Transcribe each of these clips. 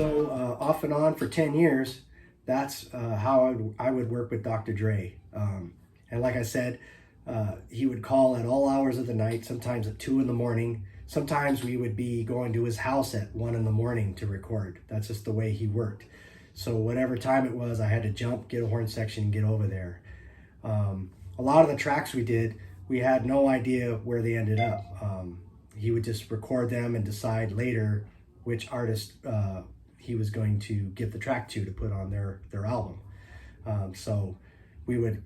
So off and on for 10 years, that's how I would work with Dr. Dre. And like I said, he would call at all hours of the night, sometimes at 2 in the morning. Sometimes we would be going to his house at 1 in the morning to record. That's just the way he worked. So whatever time it was, I had to jump, get a horn section, and get over there. A lot of the tracks we did, we had no idea where they ended up. He would just record them and decide later which artist he was going to give the track to put on their album. So we would,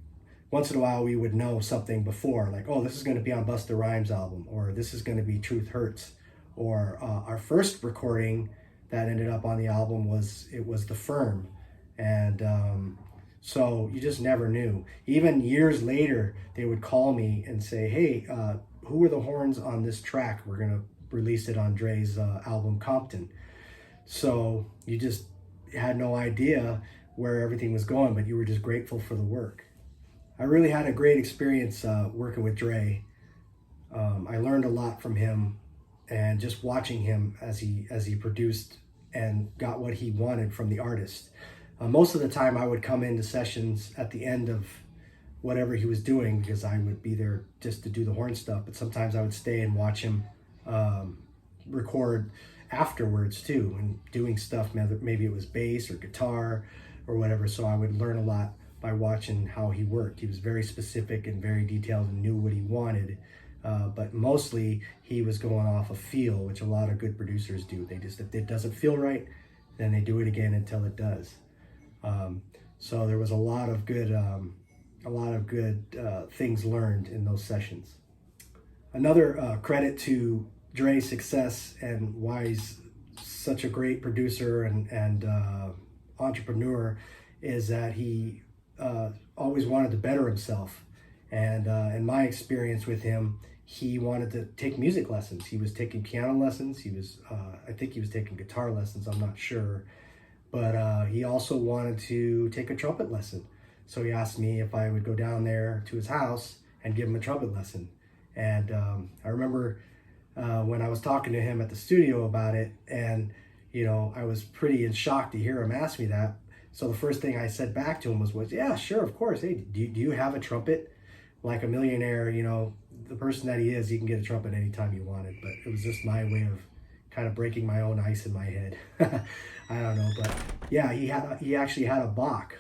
once in a while, we would know something before, like, oh, this is going to be on Busta Rhymes' album, or this is going to be Truth Hurts. Or our first recording that ended up on the album was The Firm. And so you just never knew. Even years later, they would call me and say, hey, who were the horns on this track? We're going to release it on Dre's album Compton. So you just had no idea where everything was going, but you were just grateful for the work. I really had a great experience working with Dre. I learned a lot from him, and just watching him as he produced and got what he wanted from the artist. Most of the time I would come into sessions at the end of whatever he was doing, because I would be there just to do the horn stuff, but sometimes I would stay and watch him record afterwards too, and doing stuff, maybe it was bass or guitar or whatever. So I would learn a lot by watching how he worked. He was very specific and very detailed and knew what he wanted, but mostly he was going off of feel, which a lot of good producers do. They just, if it doesn't feel right, then they do it again until it does. So there was a lot of good things learned in those sessions. Another credit to Dre's success and why he's such a great producer and entrepreneur is that he always wanted to better himself. And in my experience with him, he wanted to take music lessons. He was taking piano lessons. He was, I think he was taking guitar lessons. I'm not sure. But he also wanted to take a trumpet lesson. So he asked me if I would go down there to his house and give him a trumpet lesson. And I remember when I was talking to him at the studio about it, and I was pretty in shock to hear him ask me that. So the first thing I said back to him was yeah, sure, of course. Hey, do you have a trumpet? Like a millionaire, the person that he is, he can get a trumpet anytime he wanted. But it was just my way of kind of breaking my own ice in my head. I don't know, but yeah, he actually had a Bach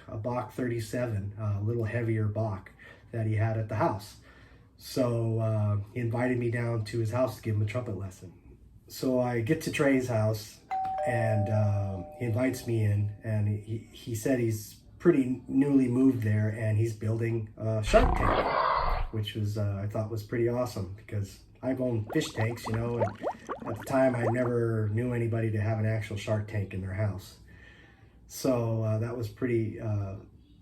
37, a little heavier Bach that he had at the house. So he invited me down to his house to give him a trumpet lesson. So I get to Dre's house, and he invites me in, and he said he's pretty newly moved there, and he's building a shark tank, which was I thought was pretty awesome, because I've owned fish tanks, and at the time I never knew anybody to have an actual shark tank in their house. So that was pretty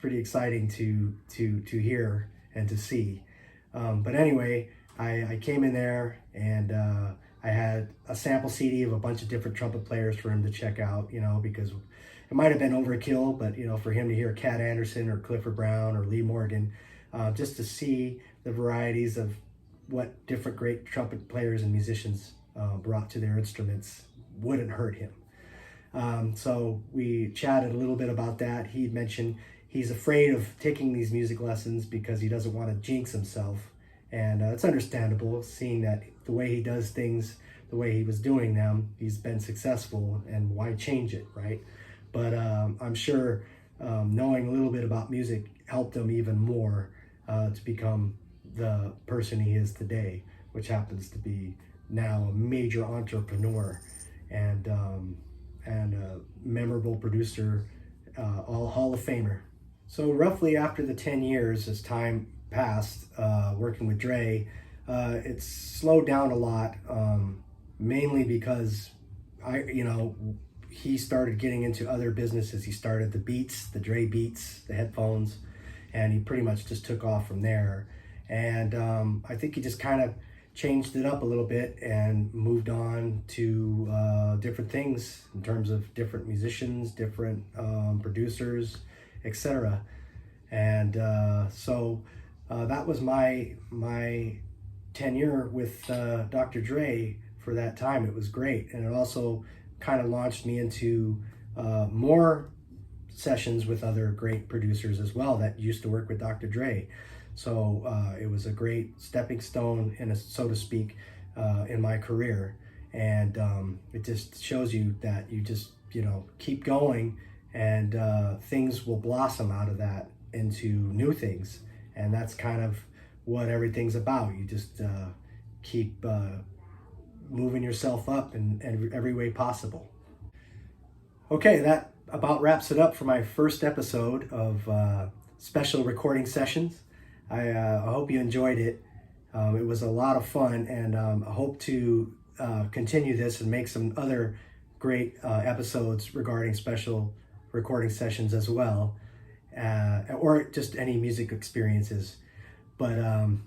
exciting to hear and to see. But anyway, I came in there, and I had a sample CD of a bunch of different trumpet players for him to check out, because it might have been overkill, but for him to hear Cat Anderson or Clifford Brown or Lee Morgan, just to see the varieties of what different great trumpet players and musicians brought to their instruments wouldn't hurt him. So we chatted a little bit about that. He mentioned he's afraid of taking these music lessons because he doesn't want to jinx himself. And it's understandable, seeing that the way he does things, the way he was doing them, he's been successful, and why change it, right? But I'm sure knowing a little bit about music helped him even more to become the person he is today, which happens to be now a major entrepreneur and a memorable producer, all Hall of Famer. So roughly after the 10 years, as time passed working with Dre, it's slowed down a lot, mainly because he started getting into other businesses. He started the Beats, the Dre Beats, the headphones, and he pretty much just took off from there. And I think he just kind of changed it up a little bit and moved on to different things in terms of different musicians, different producers, etc. And so that was my tenure with Dr. Dre for that time. It was great, and it also kind of launched me into more sessions with other great producers as well that used to work with Dr. Dre. So it was a great stepping stone, so to speak, in my career. And it just shows you that you just, keep going, and things will blossom out of that into new things. And that's kind of what everything's about. You just keep moving yourself up in every way possible. Okay, that about wraps it up for my first episode of Special Recording Sessions. I hope you enjoyed it. It was a lot of fun, and I hope to continue this and make some other great episodes regarding special recording sessions as well, or just any music experiences. But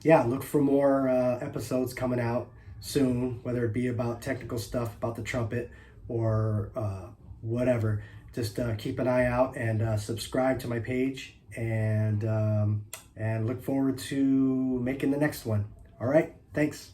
yeah, look for more episodes coming out soon, whether it be about technical stuff, about the trumpet, or whatever. Just keep an eye out and subscribe to my page, and look forward to making the next one. All right, thanks.